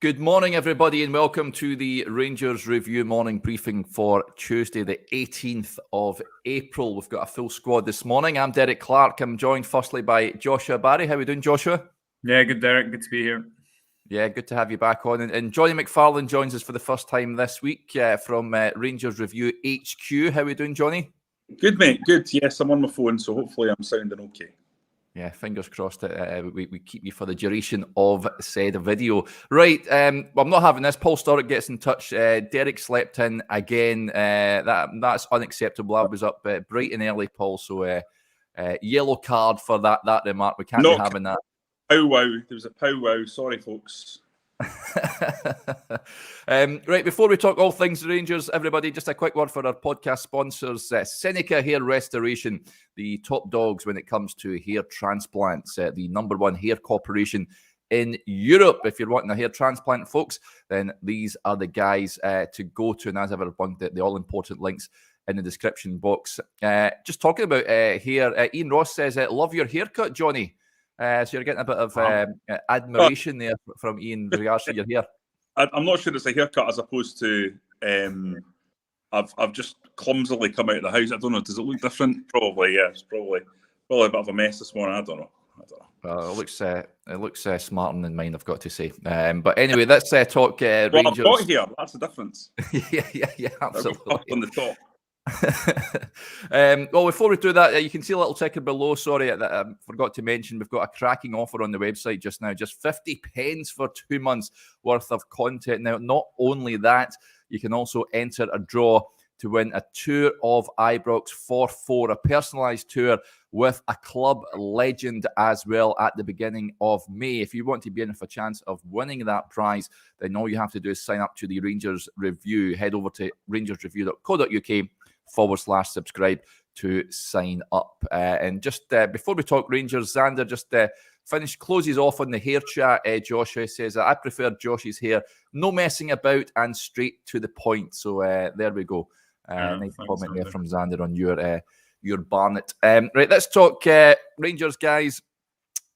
Good morning, everybody, and welcome to the Rangers Review morning briefing for Tuesday, the 18th of April. We've got a full squad this morning. I'm Derek Clark. I'm joined firstly by Joshua Barry. How are we doing, Joshua? Yeah, good, Derek. Good to be here. Yeah, good to have you back on. And Jonny McFarlane joins us for the first time this week from Rangers Review HQ. How are we doing, Jonny? Good, mate. Good. Yes, I'm on my phone, so hopefully I'm sounding okay. Yeah, fingers crossed that we keep you for the duration of said video. Right, well, I'm not having this. Paul Sturrock gets in touch. Derek slept in again. That's unacceptable. I was up bright and early, Paul, so yellow card for that remark. We can't be having that. Powwow. There was a powwow. Sorry, folks. Right, before we talk all things Rangers, everybody, just a quick word for our podcast sponsors. Seneca Hair Restoration, the top dogs when it comes to hair transplants, the #1 hair corporation in Europe. If you're wanting a hair transplant, folks, then these are the guys to go to. And as ever, the all-important links in the description box. Just talking about hair, Ian Ross says, love your haircut, Jonny. So you're getting a bit of admiration there from Ian in regards to your hair. I'm not sure it's a haircut as opposed to I've just clumsily come out of the house. I don't know. Does it look different? Probably, yeah. It's probably a bit of a mess this morning. I don't know. It looks smarter than mine, I've got to say. But anyway, let's talk Rangers. Well, I've got here. That's the difference. yeah, absolutely. Up on the top. Well, before we do that, you can see a little ticker below. Sorry, that I forgot to mention. We've got a cracking offer on the website just now. Just 50 pence for 2 months worth of content. Now, not only that, you can also enter a draw to win a tour of Ibrox for 4, a personalised tour with a club legend as well at the beginning of May. If you want to be in for a chance of winning that prize, then all you have to do is sign up to the Rangers Review. Head over to rangersreview.co.uk/subscribe to sign up. And just before we talk Rangers, Xander just closes off on the hair chat. Joshua says, I prefer Josh's hair. No messing about and straight to the point. So there we go. Nice comment there from Xander on your Barnet. Right, let's talk Rangers, guys.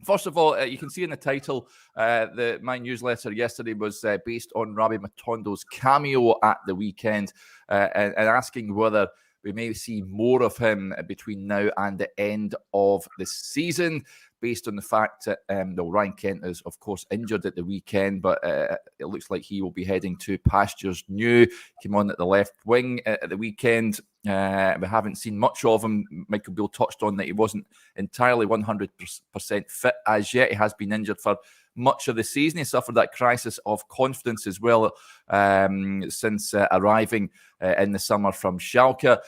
First of all, you can see in the title, my newsletter yesterday was based on Rabbi Matondo's cameo at the weekend and asking whether we may see more of him between now and the end of the season, based on the fact that Ryan Kent is, of course, injured at the weekend, but it looks like he will be heading to pastures new. Came on at the left wing at the weekend. We haven't seen much of him. Michael Beale touched on that he wasn't entirely 100% fit as yet. He has been injured for much of the season. He suffered that crisis of confidence as well since arriving in the summer from Schalke.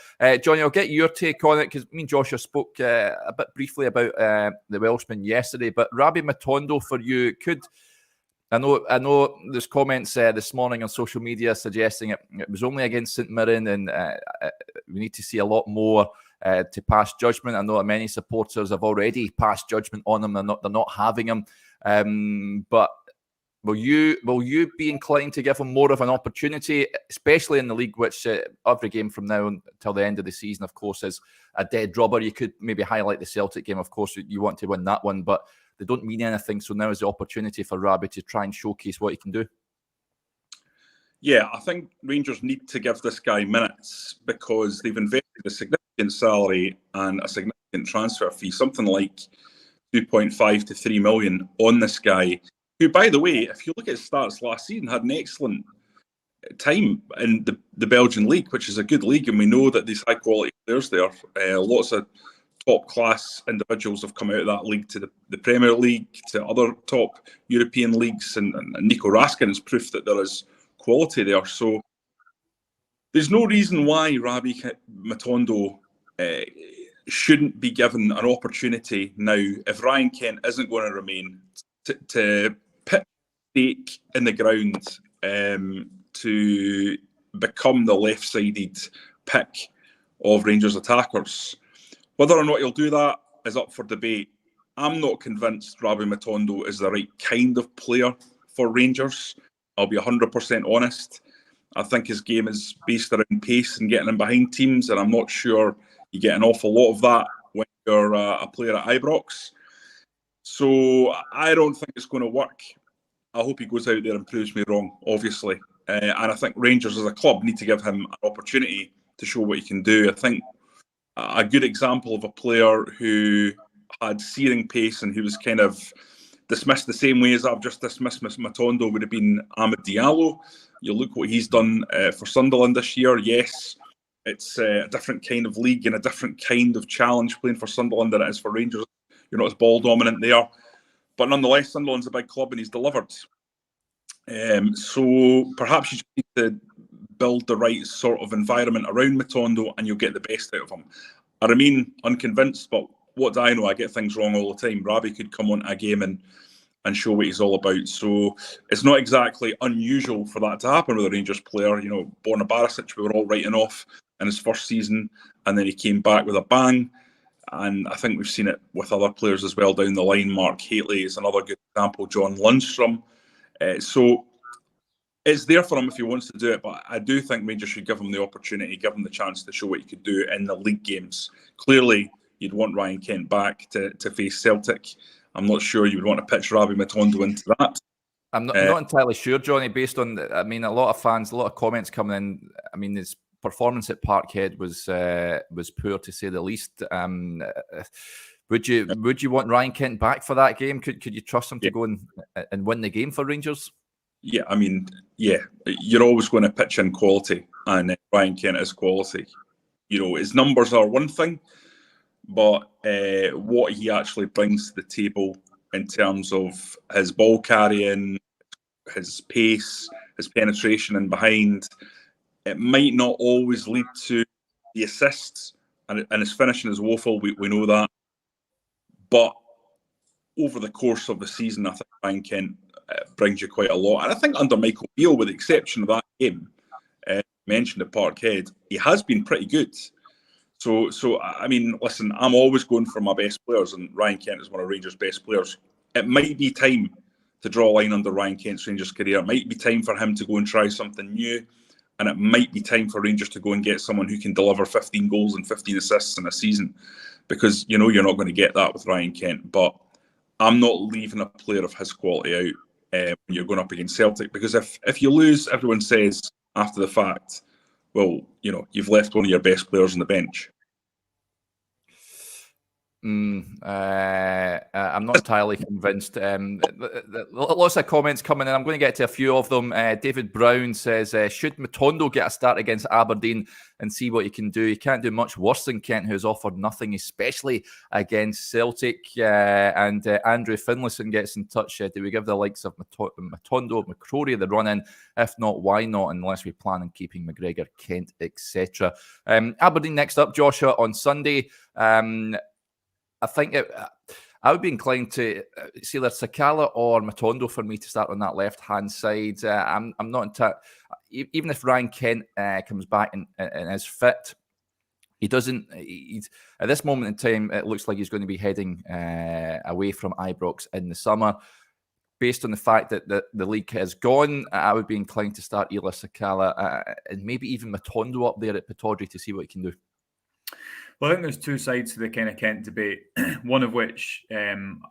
Jonny, I'll get your take on it because me and Joshua spoke a bit briefly about the Welshman yesterday, but Rabbi Matondo for you, I know there's comments this morning on social media suggesting it was only against St Mirren and we need to see a lot more to pass judgment. I know that many supporters have already passed judgment on him. They're not having him. But will you be inclined to give him more of an opportunity, especially in the league, which every game from now until the end of the season, of course, is a dead rubber? You could maybe highlight the Celtic game. Of course, you want to win that one, but they don't mean anything. So now is the opportunity for Rabbi to try and showcase what he can do. Yeah, I think Rangers need to give this guy minutes because they've invested a significant salary and a significant transfer fee, something like 2.5 to 3 million on this guy, who, by the way, if you look at his stats last season, had an excellent time in the Belgian league, which is a good league, and we know that there's high-quality players there. Lots of top-class individuals have come out of that league to the Premier League, to other top European leagues, and Nico Raskin is proof that there is quality there. So there's no reason why Rabbi Matondo shouldn't be given an opportunity now if Ryan Kent isn't going to remain to put stake in the ground to become the left-sided pick of Rangers attackers. Whether or not he'll do that is up for debate. I'm not convinced Rabbi Matondo is the right kind of player for Rangers. I'll be 100% honest. I think his game is based around pace and getting in behind teams, and I'm not sure you get an awful lot of that when you're a player at Ibrox. So I don't think it's going to work. I hope he goes out there and proves me wrong, obviously. And I think Rangers as a club need to give him an opportunity to show what he can do. I think a good example of a player who had searing pace and who was kind of dismissed the same way as I've just dismissed Matondo would have been Amad Diallo. You look what he's done for Sunderland this year. Yes, it's a different kind of league and a different kind of challenge playing for Sunderland than it is for Rangers. You're not as ball dominant there. But nonetheless, Sunderland's a big club and he's delivered. So perhaps you just need to build the right sort of environment around Matondo and you'll get the best out of him. I remain unconvinced, but what do I know? I get things wrong all the time. Rabbi could come on a game and show what he's all about. So it's not exactly unusual for that to happen with a Rangers player. You know, Borna Barisic, we were all writing off in his first season, and then he came back with a bang. And I think we've seen it with other players as well down the line. Mark Hateley is another good example. John Lundstrom. So it's there for him if he wants to do it. But I do think Rangers should give him the opportunity, give him the chance to show what he could do in the league games. Clearly, you'd want Ryan Kent back to face Celtic. I'm not sure you would want to pitch Rabbi Matondo into that. I'm not entirely sure, Johnny, based on, a lot of fans, a lot of comments coming in. His performance at Parkhead was poor, to say the least. Would you want Ryan Kent back for that game? Could you trust him to go and win the game for Rangers? Yeah, you're always going to pitch in quality, and Ryan Kent is quality. You know, his numbers are one thing, but what he actually brings to the table in terms of his ball carrying, his pace, his penetration in behind, it might not always lead to the assists, and his finishing is woeful. We know that. But over the course of the season, I think Ryan Kent brings you quite a lot. And I think under Michael Beale, with the exception of that game mentioned at Parkhead, he has been pretty good. So listen, I'm always going for my best players, and Ryan Kent is one of Rangers' best players. It might be time to draw a line under Ryan Kent's Rangers career. It might be time for him to go and try something new. And it might be time for Rangers to go and get someone who can deliver 15 goals and 15 assists in a season. Because you know you're not going to get that with Ryan Kent. But I'm not leaving a player of his quality out when you're going up against Celtic. Because if you lose, everyone says after the fact, well, you know, you've left one of your best players on the bench. I'm not entirely convinced. Lots of comments coming in. I'm going to get to a few of them. David Brown says, should Matondo get a start against Aberdeen and see what he can do? He can't do much worse than Kent, who's offered nothing, especially against Celtic. And Andrew Finlayson gets in touch. Do we give the likes of Matondo, McCrory the run-in? If not, why not? Unless we plan on keeping McGregor, Kent, etc. Aberdeen next up, Joshua, on Sunday. I think I would be inclined to see either Sakala or Matondo for me to start on that left-hand side. I'm not even if Ryan Kent comes back and is fit, he's at this moment in time, it looks like he's going to be heading away from Ibrox in the summer. Based on the fact that the league has gone, I would be inclined to start Ila Sakala and maybe even Matondo up there at Pittodrie to see what he can do. Well, I think there's two sides to the kind of Kent debate, one of which I'm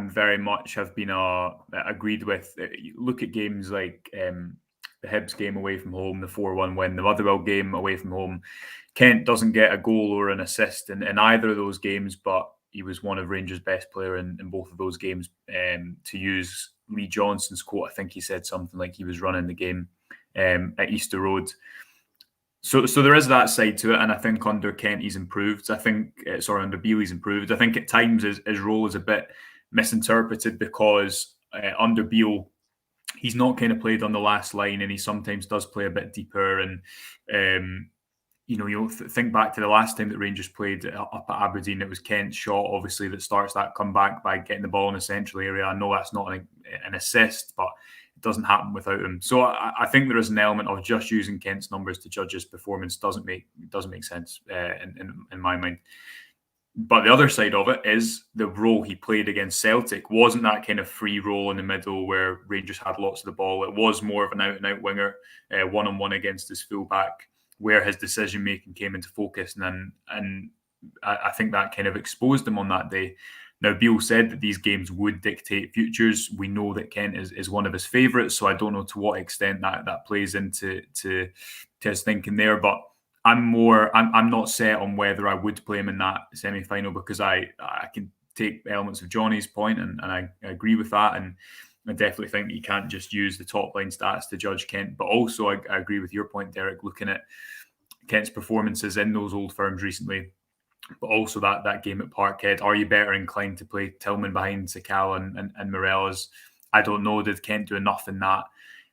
very much have been agreed with. You look at games like the Hibs game away from home, the 4-1 win, the Motherwell game away from home. Kent doesn't get a goal or an assist in either of those games, but he was one of Rangers' best player in both of those games. To use Lee Johnson's quote, I think he said something like he was running the game at Easter Road. So there is that side to it, and I think under Kent he's improved. Under Beale he's improved. I think at times his role is a bit misinterpreted because under Beale he's not kind of played on the last line, and he sometimes does play a bit deeper. And you'll think back to the last time that Rangers played up at Aberdeen. It was Kent's shot, obviously, that starts that comeback by getting the ball in the central area. I know that's not an assist, but doesn't happen without him. So I think there is an element of just using Kent's numbers to judge his performance doesn't make sense in my mind. But the other side of it is the role he played against Celtic wasn't that kind of free role in the middle where Rangers had lots of the ball. It was more of an out-and-out winger, one-on-one against his fullback, where his decision-making came into focus. And I think that kind of exposed him on that day. Now, Beale said that these games would dictate futures. We know that Kent is one of his favourites, so I don't know to what extent that plays into his thinking there. But I'm not set on whether I would play him in that semi-final, because I can take elements of Johnny's point, and I agree with that. And I definitely think that you can't just use the top line stats to judge Kent. But also, I agree with your point, Derek, looking at Kent's performances in those old firms recently, but also that game at Parkhead. Are you better inclined to play Tillman behind Sakala and Morelos? I don't know. Did Kent do enough in that?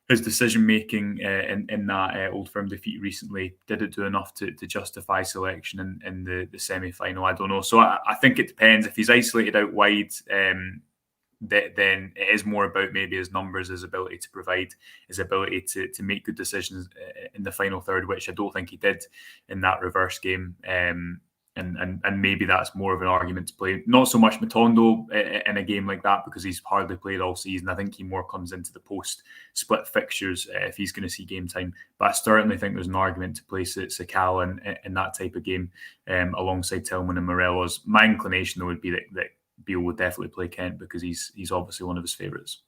His decision-making in that Old Firm defeat recently, did it do enough to justify selection in the semi-final? I don't know. So I think it depends. If he's isolated out wide, then it is more about maybe his numbers, his ability to provide, his ability to make good decisions in the final third, which I don't think he did in that reverse game. And maybe that's more of an argument to play. Not so much Matondo in a game like that, because he's hardly played all season. I think he more comes into the post-split fixtures if he's going to see game time. But I certainly think there's an argument to play Sakala in that type of game alongside Tillman and Morelos. My inclination, though, would be that Beale would definitely play Kent, because he's obviously one of his favourites.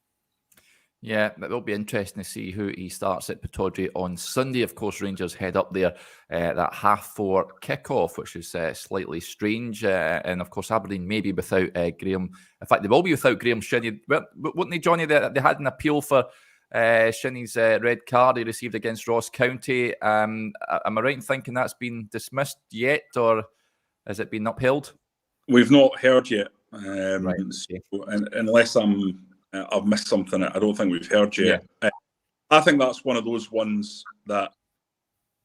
Yeah, it will be interesting to see who he starts at Pittodrie on Sunday. Of course, Rangers head up there that 4:30 kickoff, which is slightly strange. And of course, Aberdeen may be without Graham. In fact, they will be without Graham Shinnie. Wouldn't they, Johnny? They had an appeal for Shinnie's red card he received against Ross County. Am I right in thinking that's been dismissed yet, or has it been upheld? We've not heard yet. Right. So, unless I've missed something, I don't think we've heard yet. Yeah. I think that's one of those ones that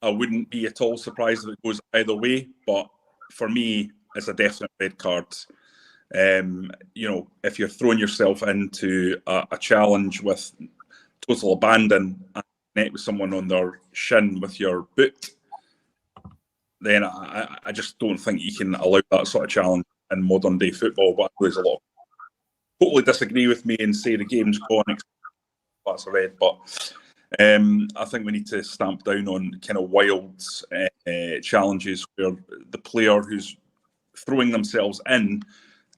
I wouldn't be at all surprised if it goes either way. But for me, it's a definite red card. If you're throwing yourself into a challenge with total abandon and connect with someone on their shin with your boot, then I just don't think you can allow that sort of challenge in modern day football. But there's a lot of totally disagree with me and say the game's gone. That's a red, but I think we need to stamp down on kind of wild challenges where the player who's throwing themselves in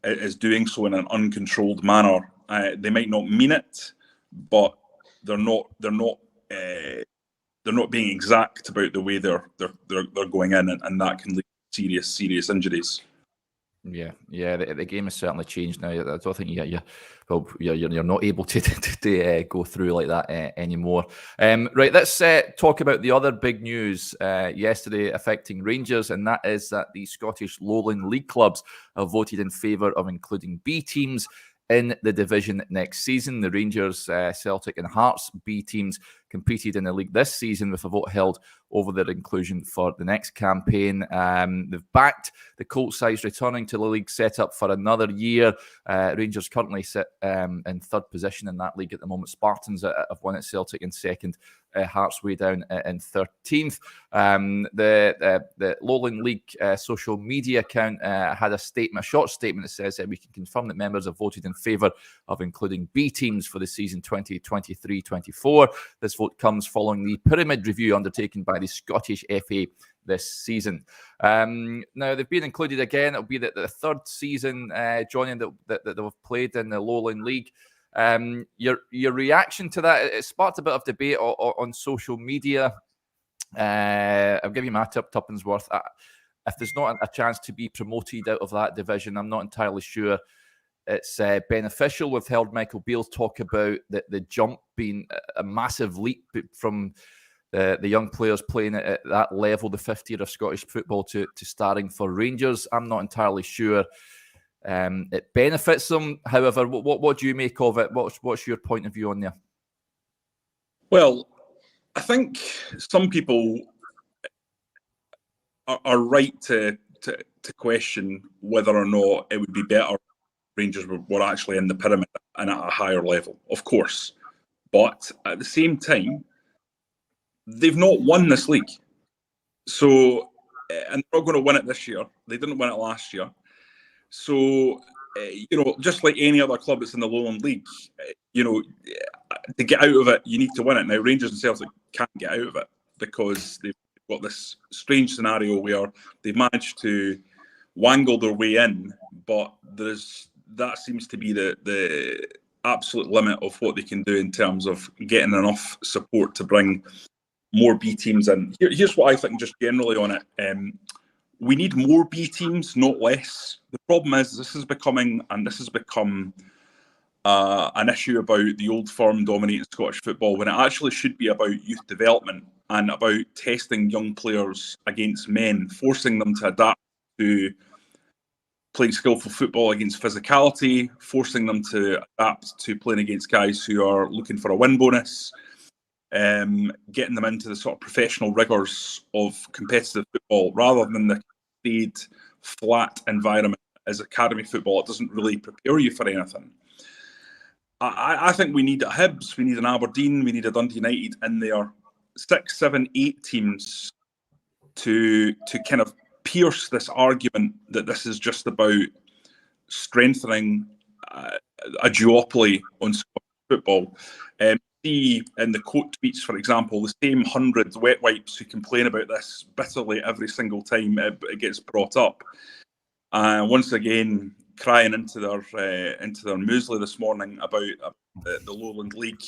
is doing so in an uncontrolled manner. They might not mean it, but they're not being exact about the way they're going in, and that can lead to serious injuries. Yeah. The game has certainly changed now. I don't think you're not able to go through like that anymore. Right, let's talk about the other big news yesterday affecting Rangers, and that is that the Scottish Lowland League clubs have voted in favour of including B teams in the division next season. The Rangers, Celtic and Hearts B teams competed in the league this season with a vote held over their inclusion for the next campaign. They've backed the Colts sides returning to the league setup for another year. Rangers currently sit in third position in that league at the moment. Spartans have won at Celtic in second. Hearts way down in 13th. The Lowland League social media account had a short statement that says we can confirm that members have voted in favour of including B teams for the season 2023-24. This vote comes following the pyramid review undertaken by the Scottish FA this season. Now they've been included again. It'll be the third season, Johnny, that they've played in the Lowland League. Your reaction to that? It sparked a bit of debate on social media. I'll give you my tuppence worth. If there's not a chance to be promoted out of that division, I'm not entirely sure it's beneficial. We've heard Michael Beale talk about the jump being a massive leap from the young players playing at that level, the fifth year of Scottish football, to starting for Rangers. I'm not entirely sure it benefits them. However, what do you make of it? What's your point of view on there? Well, I think some people are right to question whether or not it would be better if Rangers were actually in the pyramid and at a higher level, of course. But at the same time, they've not won this league. So, and they're not going to win it this year. They didn't win it last year. So, just like any other club that's in the Lowland League, to get out of it, you need to win it. Now, Rangers and Celtic can't get out of it because they've got this strange scenario where they've managed to wangle their way in, but there's that seems to be the absolute limit of what they can do in terms of getting enough support to bring more B teams in. Here's what I think just generally on it. We need more B teams, not less. The problem is this has become an issue about the old firm dominating Scottish football, when it actually should be about youth development and about testing young players against men, forcing them to adapt to playing skillful football against physicality, forcing them to adapt to playing against guys who are looking for a win bonus, getting them into the sort of professional rigours of competitive football, rather than the staid, flat environment as academy football. It doesn't really prepare you for anything. I think we need a Hibs, we need an Aberdeen, we need a Dundee United in there, 6, 7, 8 teams to kind of pierce this argument that this is just about strengthening a duopoly on Scottish football. See in the quote tweets, for example, the same 100 wet wipes who complain about this bitterly every single time it gets brought up. Once again, crying into their muesli this morning about the Lowland League.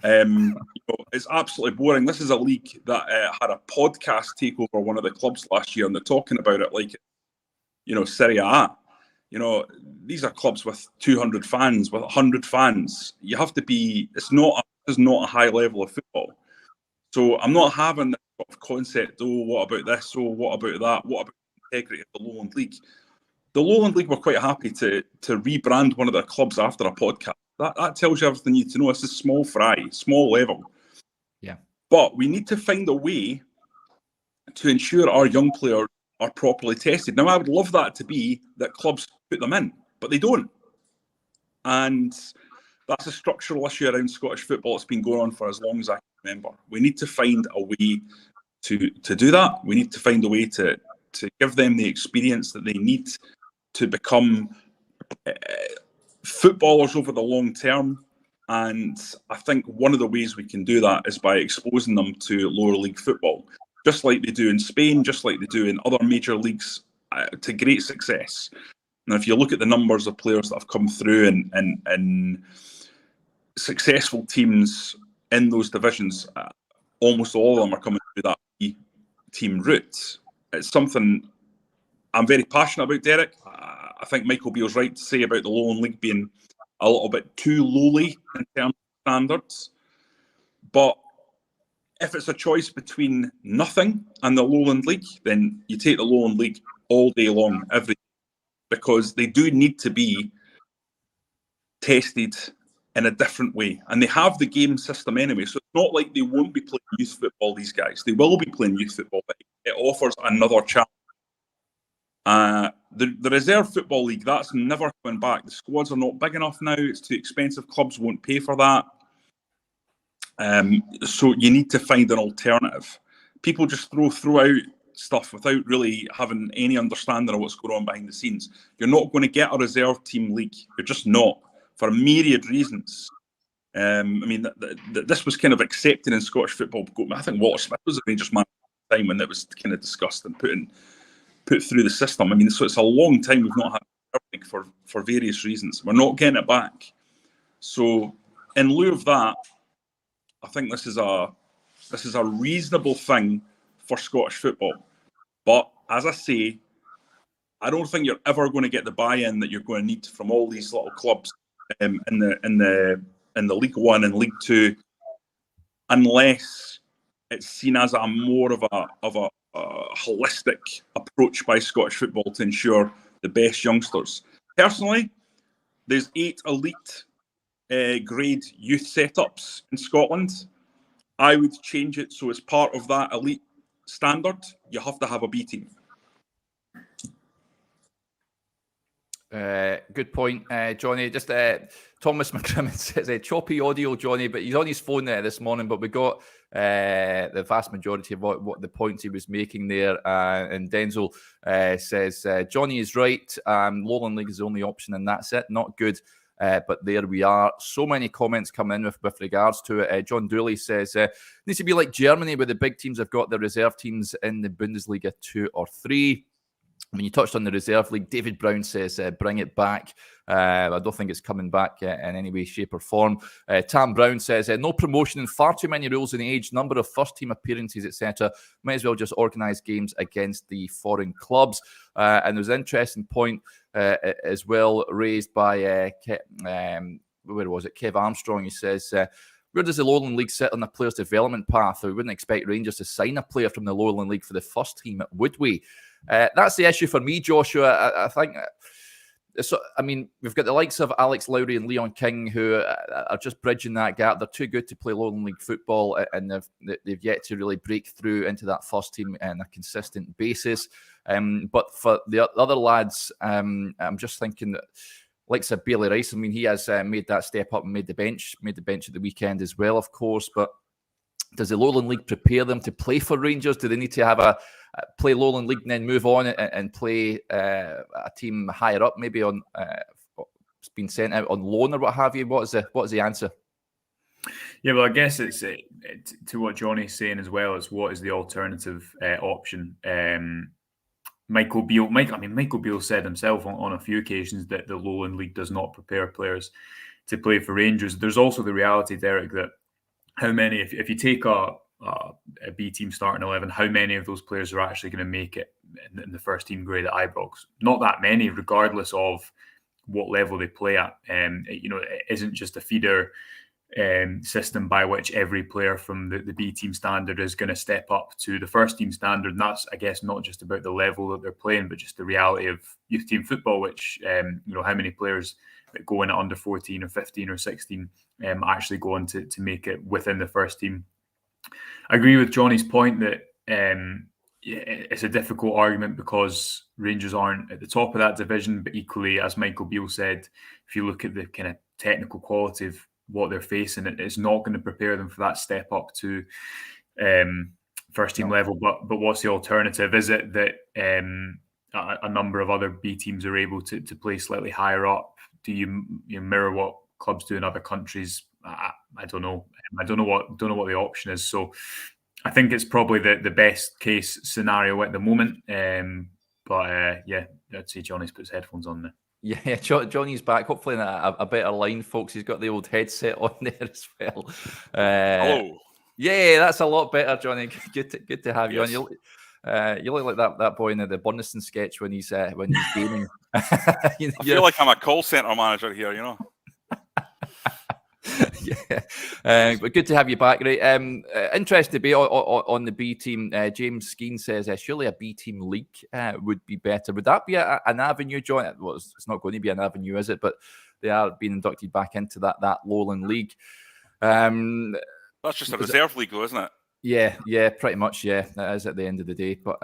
It's absolutely boring. This is a league that had a podcast take over one of the clubs last year, and they're talking about it like, Serie A. These are clubs with 200 fans, with 100 fans. You have to be. This is not a high level of football. So I'm not having this sort of concept. Oh, what about this? Oh, what about that? What about the integrity of the Lowland League? The Lowland League were quite happy to rebrand one of their clubs after a podcast. That tells you everything you need to know. This is small fry, small level. Yeah. But we need to find a way to ensure our young players are properly tested. Now, I would love that to be that clubs put them in, but they don't. And that's a structural issue around Scottish football. It's been going on for as long as I can remember. We need to find a way to do that. We need to find a way to give them the experience that they need to become footballers over the long term. And I think one of the ways we can do that is by exposing them to lower league football, just like they do in Spain, just like they do in other major leagues, to great success. And if you look at the numbers of players that have come through in successful teams in those divisions, almost all of them are coming through that team route. It's something I'm very passionate about, Derek. I think Michael Beale's right to say about the Lowland League being a little bit too lowly in terms of standards. But if it's a choice between nothing and the Lowland League, then you take the Lowland League all day long, every day, because they do need to be tested in a different way. And they have the game system anyway, so it's not like they won't be playing youth football, these guys. They will be playing youth football, but it offers another challenge. The Reserve Football League, that's never coming back. The squads are not big enough now. It's too expensive. Clubs won't pay for that. So you need to find an alternative. People just throw out stuff without really having any understanding of what's going on behind the scenes. You're not going to get a reserve team league. You're just not, for a myriad reasons. This was kind of accepted in Scottish football. I think Walter Smith was a Rangers man at the time when it was kind of discussed and put through the system. So it's a long time we've not had a league for various reasons. We're not getting it back. So in lieu of that, I think this is a reasonable thing for Scottish football. But as I say, I don't think you're ever going to get the buy-in that you're going to need from all these little clubs in the League One and League Two, unless it's seen as a more of a holistic approach by Scottish football to ensure the best youngsters. Personally, there's 8 elite grade youth setups in Scotland. I would change it so as part of that elite standard, you have to have a B team. Good point, Johnny. Just Thomas McCrimmon says choppy audio, Johnny, but he's on his phone this morning. But we got the vast majority of what the points he was making there. And Denzel says Johnny is right. Lowland League is the only option, and that's it. Not good. But there we are. So many comments coming in with regards to it. John Dooley says, needs to be like Germany, where the big teams have got their reserve teams in the Bundesliga 2 or 3. I mean, you touched on the reserve league. David Brown says, bring it back. I don't think it's coming back in any way, shape or form. Tam Brown says, no promotion and far too many rules in age, number of first-team appearances, etc. Might as well just organise games against the foreign clubs. And there's an interesting point as well raised by, where was it? Kev Armstrong. He says, where does the Lowland League sit on the player's development path? We wouldn't expect Rangers to sign a player from the Lowland League for the first team, would we? That's the issue for me, Joshua. I think... So, I mean, we've got the likes of Alex Lowry and Leon King who are just bridging that gap. They're too good to play Lowland League football, and they've yet to really break through into that first team on a consistent basis. But for the other lads, I'm just thinking that, like Sir Bailey Rice, I mean, he has made that step up and made the bench at the weekend as well, of course. But does the Lowland League prepare them to play for Rangers? Do they need to have play Lowland League and then move on and play a team higher up, maybe on being sent out on loan or what have you? What is the answer? Yeah, well, I guess it's to what Johnny's saying as well. It's what is the alternative option? Michael Beale said himself on a few occasions that the Lowland League does not prepare players to play for Rangers. There's also the reality, Derek, that how many, if you take a B team starting 11, how many of those players are actually going to make it in the first team grade at Ibrox? Not that many, regardless of what level they play at. It isn't just a feeder system by which every player from the B team standard is going to step up to the first team standard. And that's, I guess, not just about the level that they're playing, but just the reality of youth team football, which, how many players that go in at under 14 or 15 or 16 actually go on to make it within the first team. I agree with Johnny's point that it's a difficult argument because Rangers aren't at the top of that division, but equally, as Michael Beale said, if you look at the kind of technical quality of what they're facing, it's not going to prepare them for that step up to first team level. But what's the alternative? Is it that a number of other B teams are able to play slightly higher up? Do you mirror what clubs do in other countries? I don't know. I don't know what the option is. So I think it's probably the best case scenario at the moment. But I'd say Johnny's put his headphones on there. Yeah, Johnny's back. Hopefully in a better line, folks. He's got the old headset on there as well. Hello. Yeah, that's a lot better, Johnny. Good to have Yes. you on. You look like that boy in the Burniston sketch when he's gaming. I feel like I'm a call center manager here, you know. Yeah, but good to have you back, right? Interesting debate on the B team. James Skeen says surely a B team league would be better. Would that be an avenue, John? Well, it's not going to be an avenue, is it? But they are being inducted back into that Lowland League. That's just a reserve league, though, isn't it? Yeah, pretty much. Yeah, that is at the end of the day. But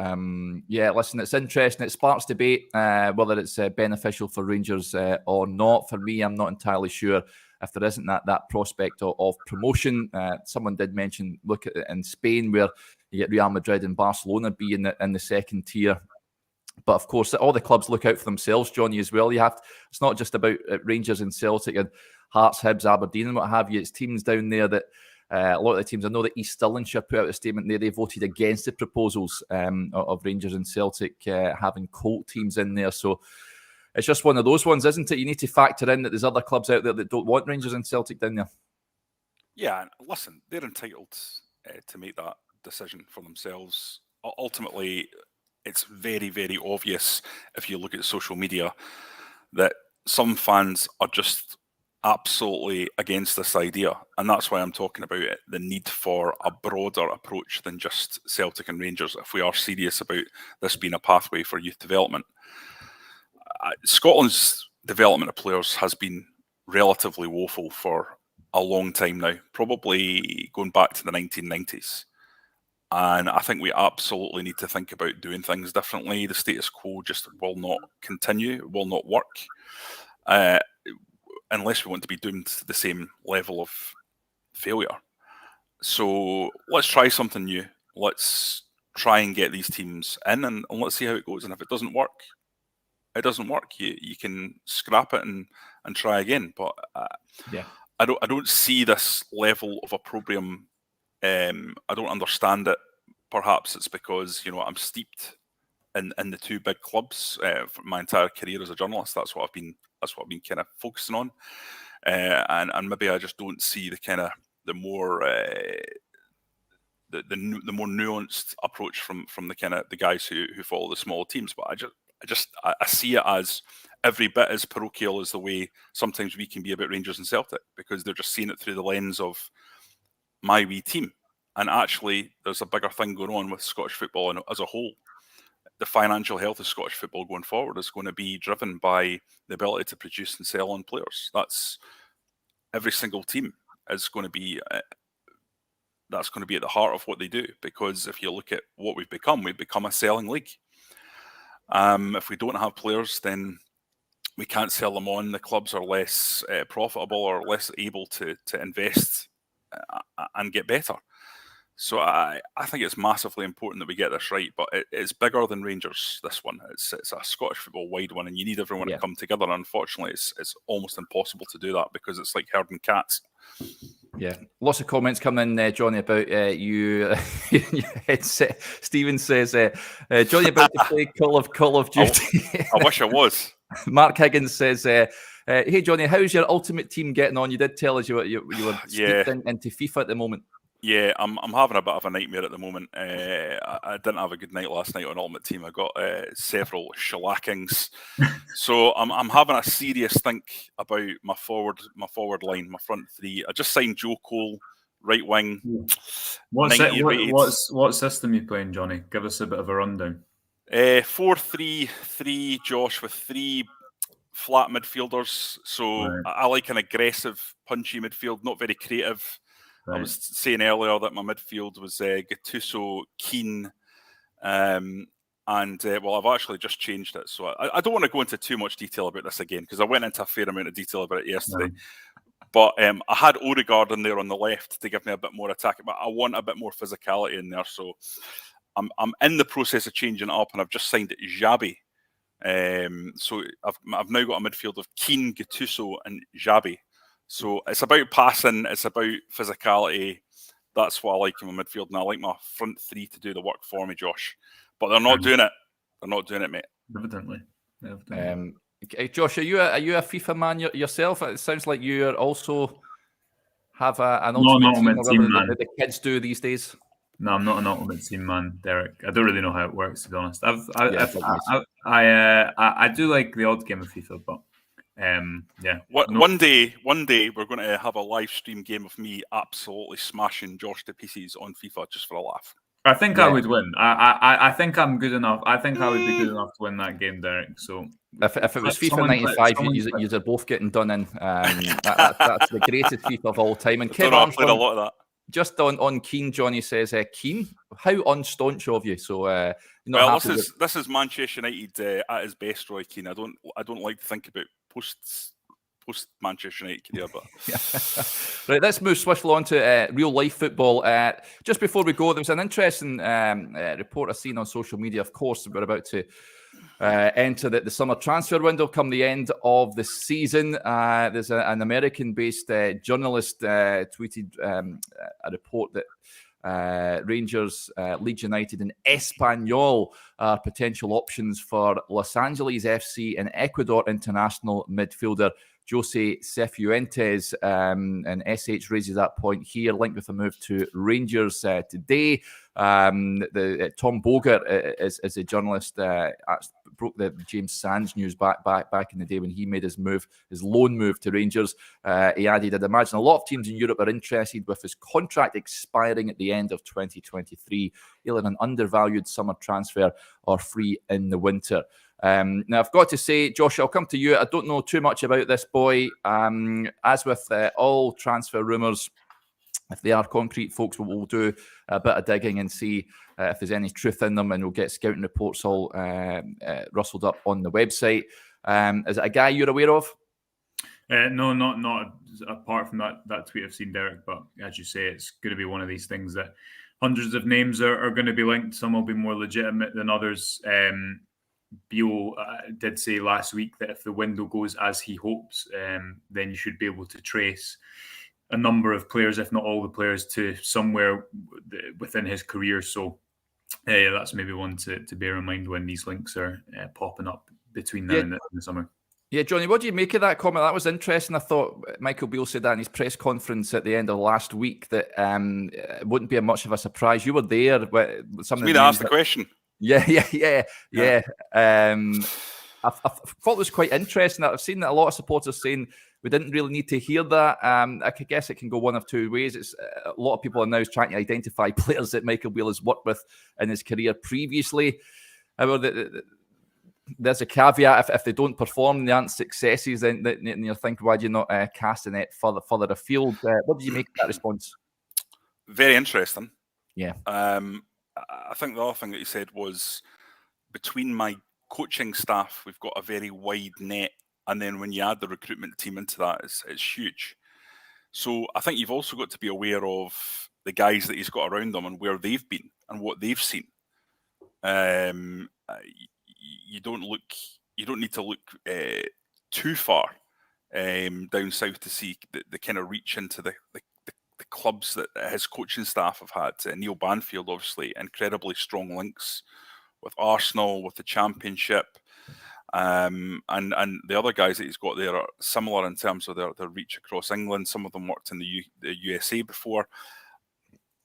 listen, it's interesting. It sparks debate whether it's beneficial for Rangers or not. For me, I'm not entirely sure. If there isn't that prospect of promotion, someone did mention, look at it in Spain where you get Real Madrid and Barcelona be in the second tier. But of course, all the clubs look out for themselves, Johnny, as well. It's not just about Rangers and Celtic and Hearts, Hibs, Aberdeen and what have you. It's teams down there that a lot of the teams, I know that East Stirlingshire put out a statement there. They voted against the proposals of Rangers and Celtic having Colt teams in there. So it's just one of those ones, isn't it? You need to factor in that there's other clubs out there that don't want Rangers and Celtic down there. Yeah, listen, they're entitled to make that decision for themselves. Ultimately, it's very, very obvious if you look at social media that some fans are just absolutely against this idea. And that's why I'm talking about it, the need for a broader approach than just Celtic and Rangers if we are serious about this being a pathway for youth development. Scotland's development of players has been relatively woeful for a long time now, probably going back to the 1990s. And I think we absolutely need to think about doing things differently. The status quo just will not continue, will not work, unless we want to be doomed to the same level of failure. So let's try something new. Let's try and get these teams in and let's see how it goes. And if it doesn't work, it doesn't work. You can scrap it and try again. But I don't see this level of opprobrium. I don't understand it. Perhaps it's because I'm steeped in the two big clubs for my entire career as a journalist. That's what I've been kind of focusing on, and maybe I just don't see the kind of the more the more nuanced approach from the kind of the guys who follow the smaller teams. But I see it as every bit as parochial as the way sometimes we can be about Rangers and Celtic, because they're just seeing it through the lens of my wee team. And actually, there's a bigger thing going on with Scottish football as a whole. The financial health of Scottish football going forward is going to be driven by the ability to produce and sell on players. That's every single team is going to be. That's going to be at the heart of what they do, because if you look at what we've become a selling league. If we don't have players, then we can't sell them on. The clubs are less profitable or less able to invest and get better. So I think it's massively important that we get this right, but it's bigger than Rangers, this one. It's a Scottish football wide one, and you need everyone to come together. And unfortunately, it's almost impossible to do that, because it's like herding cats. Yeah, lots of comments coming in, Johnny, about you. Your headset. Stephen says, Johnny about to play Call of Duty. I wish I was. Mark Higgins says, hey, Johnny, how's your ultimate team getting on? You did tell us you were steeped into FIFA at the moment. Yeah, I'm having a bit of a nightmare at the moment. I didn't have a good night last night on Ultimate Team. I got several shellackings, so I'm having a serious think about my forward line, my front three. I just signed Joe Cole, right wing. What system are you playing, Johnny? Give us a bit of a rundown. 4-3-3, Josh, with three flat midfielders. So I like an aggressive, punchy midfield, not very creative. Right. I was saying earlier that my midfield was Gattuso, Keane, and I've actually just changed it. So I don't want to go into too much detail about this again, because I went into a fair amount of detail about it yesterday. But I had Odegaard in there on the left to give me a bit more attack, but I want a bit more physicality in there. So I'm in the process of changing it up, and I've just signed Xabi. So I've now got a midfield of Keane, Gattuso, and Xabi. So it's about passing, it's about physicality. That's what I like in my midfield, and I like my front three to do the work for me, Josh. But they're not doing it. They're not doing it, mate. Evidently. Josh, are you a FIFA man yourself? It sounds like you also have an ultimate team man. The kids do these days. No, I'm not an ultimate team man, Derek. I don't really know how it works, to be honest. I do like the odd game of FIFA, but. One day we're going to have a live stream game of me absolutely smashing Josh to pieces on FIFA just for a laugh. I think I would win. I think I'm good enough. I think I would be good enough to win that game, Derek. So if it was FIFA 95, you're both getting done in. That's the greatest FIFA of all time. And Kev Armstrong, played a lot of that. Just on Keane, Johnny says, Keane, how unstaunch of you. So this is Manchester United at his best, Roy Keane. I don't like to think about post Manchester United career, but right, let's move swiftly on to real life football. Just before we go, there was an interesting report I've seen on social media. Of course, we're about to enter the summer transfer window come the end of the season. There's an American-based journalist tweeted a report that Rangers, Leeds United and Espanyol are potential options for Los Angeles FC and Ecuador international midfielder Jose Cifuentes, and SH raises that point here, linked with a move to Rangers today. Tom Bogert is a journalist, broke the James Sands news back in the day when he made his loan move to Rangers. He added, I'd imagine a lot of teams in Europe are interested with his contract expiring at the end of 2023. He'll have an undervalued summer transfer or free in the winter. Now, I've got to say, Josh, I'll come to you. I don't know too much about this boy. As with all transfer rumours, if they are concrete, folks, we'll do a bit of digging and see if there's any truth in them, and we'll get scouting reports all rustled up on the website. Is it a guy you're aware of? No, not apart from that tweet I've seen, Derek. But as you say, it's going to be one of these things that hundreds of names are going to be linked. Some will be more legitimate than others. Beale did say last week that if the window goes as he hopes, then you should be able to trace a number of players, if not all the players, to somewhere within his career. So Yeah, that's maybe one to bear in mind when these links are popping up between now and the summer. Yeah, Johnny, what do you make of that comment? That was interesting. I thought Michael Beale said that in his press conference at the end of last week, that it wouldn't be much of a surprise. You were there. With some it's of me the to ask the question. Yeah. I thought it was quite interesting. I've seen that a lot of supporters saying we didn't really need to hear that. I could guess it can go one of two ways. It's a lot of people are now trying to identify players that Michael Beale has worked with in his career previously. However, there's a caveat: if they don't perform, they aren't successes, then you're thinking, why do you not cast the net further afield? What did you make of that response? Very interesting. Yeah. I think the other thing that he said was, between my coaching staff, we've got a very wide net, and then when you add the recruitment team into that, it's huge. So I think you've also got to be aware of the guys that he's got around them and where they've been and what they've seen. You don't need to look too far down south to see the kind of reach into the clubs that his coaching staff have had. Neil Banfield, obviously, incredibly strong links with Arsenal, with the Championship, and the other guys that he's got there are similar in terms of their reach across England. Some of them worked in the USA before.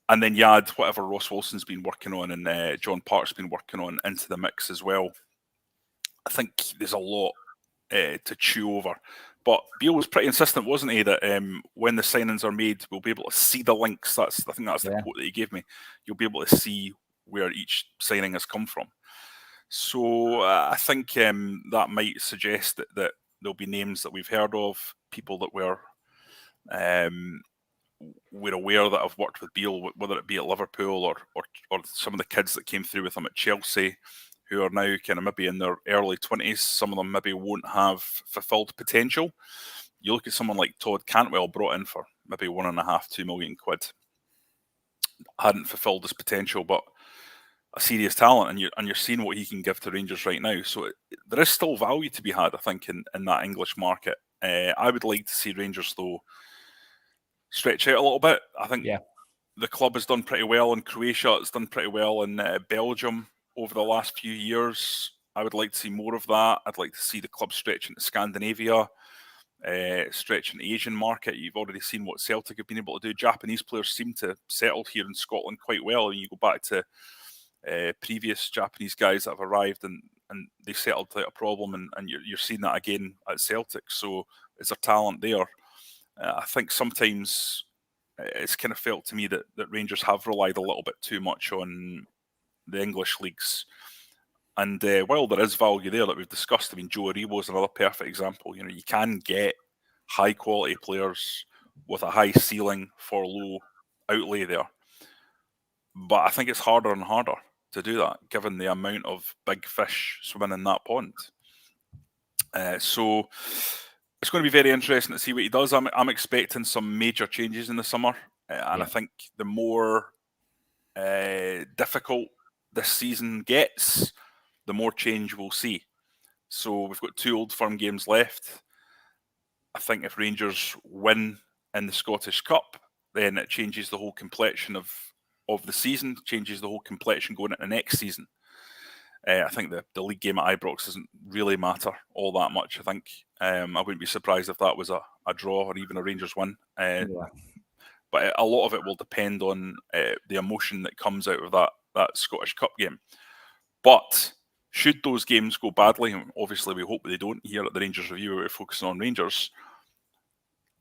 And then you add whatever Ross Wilson's been working on and John Park's been working on into the mix as well. I think there's a lot to chew over. But Beale was pretty insistent, wasn't he, that when the signings are made, we'll be able to see the links. I think that's the quote that he gave me. You'll be able to see where each signing has come from. So I think that might suggest that there'll be names that we've heard of, people that we're aware that have worked with Beale, whether it be at Liverpool or some of the kids that came through with him at Chelsea, who are now kind of maybe in their early 20s. Some of them maybe won't have fulfilled potential. You look at someone like Todd Cantwell, brought in for maybe £1.5–2 million. Hadn't fulfilled his potential, but a serious talent, and you're seeing what he can give to Rangers right now. So there is still value to be had, I think, in that English market. I would like to see Rangers, though, stretch out a little bit. I think the club has done pretty well in Croatia. It's done pretty well in Belgium over the last few years. I would like to see more of that. I'd like to see the club stretch into Scandinavia, stretch in the Asian market. You've already seen what Celtic have been able to do. Japanese players seem to have settled here in Scotland quite well. And you go back to previous Japanese guys that have arrived and they settled without a problem, and you're seeing that again at Celtic. So is there talent there? I think sometimes it's kind of felt to me that Rangers have relied a little bit too much on the English leagues. And while there is value there that we've discussed, I mean, Joe Aribo is another perfect example. You know, you can get high quality players with a high ceiling for low outlay there. But I think it's harder and harder to do that, given the amount of big fish swimming in that pond. So it's going to be very interesting to see what he does. I'm expecting some major changes in the summer. And I think the more difficult this season gets, the more change we'll see. So we've got 2 Old Firm games left. I think if Rangers win in the Scottish Cup, then it changes the whole complexion of the season, changes the whole complexion going into the next season. I think the league game at Ibrox doesn't really matter all that much. I think I wouldn't be surprised if that was a draw or even a Rangers win. But a lot of it will depend on the emotion that comes out of that Scottish Cup game. But should those games go badly, and obviously we hope they don't here at the Rangers Review, where we're focusing on Rangers,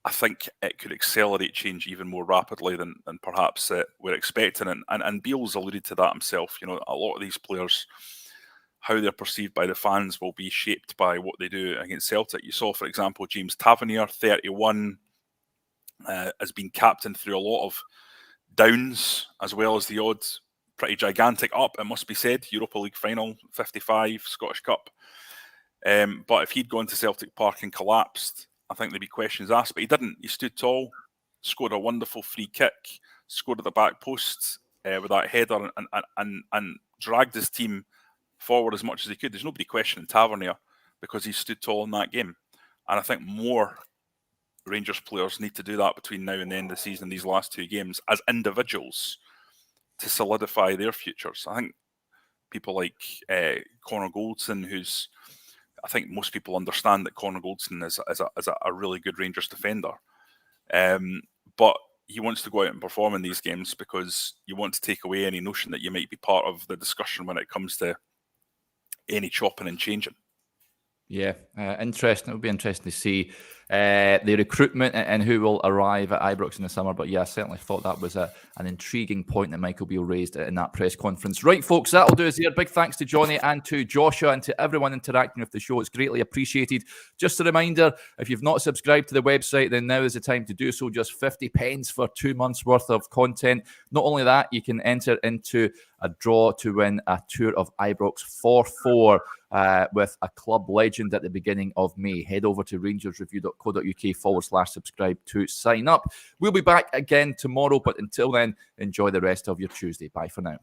I think it could accelerate change even more rapidly than perhaps we're expecting. And Beale's alluded to that himself. You know, a lot of these players, how they're perceived by the fans will be shaped by what they do against Celtic. You saw, for example, James Tavernier, 31, has been captain through a lot of downs as well as the odd pretty gigantic up, it must be said. Europa League final, 55, Scottish Cup. But if he'd gone to Celtic Park and collapsed, I think there'd be questions asked, but he didn't. He stood tall, scored a wonderful free kick, scored at the back post with that header, and dragged his team forward as much as he could. There's nobody questioning Tavernier because he stood tall in that game. And I think more Rangers players need to do that between now and the end of the season, these last 2 games, as individuals, to solidify their futures. I think people like Connor Goldson, I think most people understand that Connor Goldson is a really good Rangers defender. But he wants to go out and perform in these games because you want to take away any notion that you might be part of the discussion when it comes to any chopping and changing. Yeah, interesting. It'll be interesting to see the recruitment and who will arrive at Ibrox in the summer. But yeah, I certainly thought that was an intriguing point that Michael Beale raised in that press conference. Right, folks, that'll do us here. Big thanks to Johnny and to Joshua and to everyone interacting with the show. It's greatly appreciated. Just a reminder, if you've not subscribed to the website, then now is the time to do so. Just 50 pence for 2 months worth of content. Not only that, you can enter into a draw to win a tour of Ibrox for 4 with a club legend at the beginning of May. Head over to rangersreview.co.uk/subscribe to sign up. We'll be back again tomorrow, but until then, enjoy the rest of your Tuesday. Bye for now.